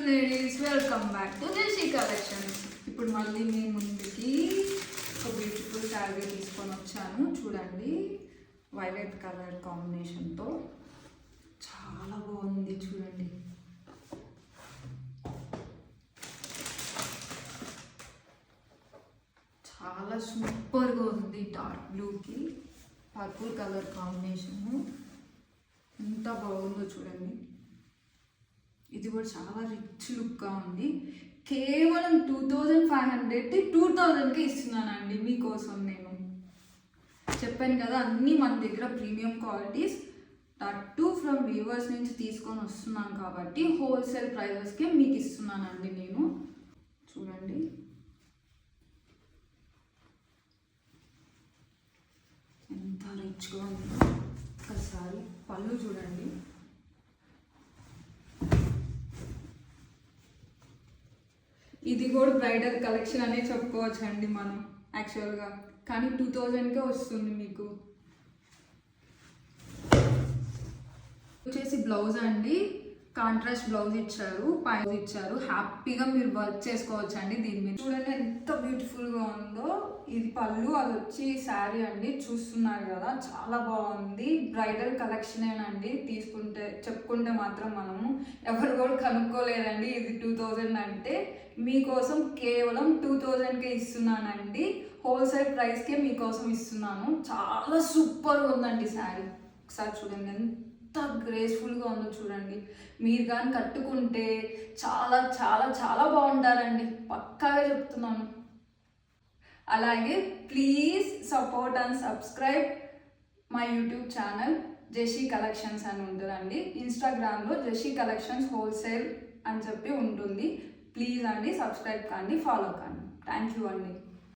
Ladies, welcome back to Jeshi collections. ఇప్పుడు మళ్ళీ మీ ముందుకి ఒక బ్యూటిఫుల్ శారీ తీసుకొని వచ్చాను. చూడండి, వైలెట్ కలర్ కాంబినేషన్తో చాలా బాగుంది. చూడండి, చాలా సూపర్గా ఉంది. డార్క్ బ్లూకి పర్పుల్ కలర్ కాంబినేషను ఎంత బాగుందో చూడండి. ఇది కూడా చాలా రిచ్ లుక్గా ఉంది. కేవలం 2500 2000కి ఇస్తున్నానండి మీకోసం. నేను చెప్పాను కదా, అన్నీ మన దగ్గర premium qualities, that from viewers నుంచి తీసుకొని వస్తున్నాను కాబట్టి హోల్సేల్ ప్రైజెస్కే మీకు ఇస్తున్నానండి నేను. చూడండి, ఎంత రిచ్గా ఉందో. ఒకసారి పళ్ళు చూడండి, ఇది కూడా బ్రైడల్ కలెక్షన్ అనే చెప్పుకోవచ్చు అండి మనం యాక్చువల్గా. కానీ 2000కే వస్తుంది మీకు. వచ్చేసి బ్లౌజ్ అండి, కాంట్రాస్ట్ బ్లౌజ్ ఇచ్చారు, పైన ఇచ్చారు. హ్యాపీగా మీరు వర్క్ చేసుకోవచ్చు అండి దీని మీద. చూడండి ఎంత బ్యూటిఫుల్గా ఉందో. ఇది పళ్ళు, అది వచ్చి శారీ అండి. చూస్తున్నారు కదా, చాలా బాగుంది. బ్రైడల్ కలెక్షనేనండి. తీసుకుంటే చెప్పుకుంటే మాత్రం మనము ఎవరు కూడా కనుక్కోలేదండి ఇది 2000 అంటే. మీకోసం కేవలం 2000కే ఇస్తున్నానండి. హోల్సేల్ ప్రైస్కే మీకోసం ఇస్తున్నాను. చాలా సూపర్గా ఉందండి శారీ. ఒకసారి చూడండి ఎంత గ్రేస్ఫుల్గా ఉందో చూడండి. మీరు కానీ కట్టుకుంటే చాలా చాలా చాలా బాగుంటారండి, పక్కాగా చెప్తున్నాను. అలాగే please support and subscribe my YouTube channel Jeshi collections అని ఉంటుందండి. ఇన్స్టాగ్రామ్లో జెషీ కలెక్షన్స్ హోల్సేల్ అని చెప్పి ఉంటుంది. ప్లీజ్ అండి సబ్స్క్రైబ్ కానీ, ఫాలో కానీ. థ్యాంక్ యూ అండి.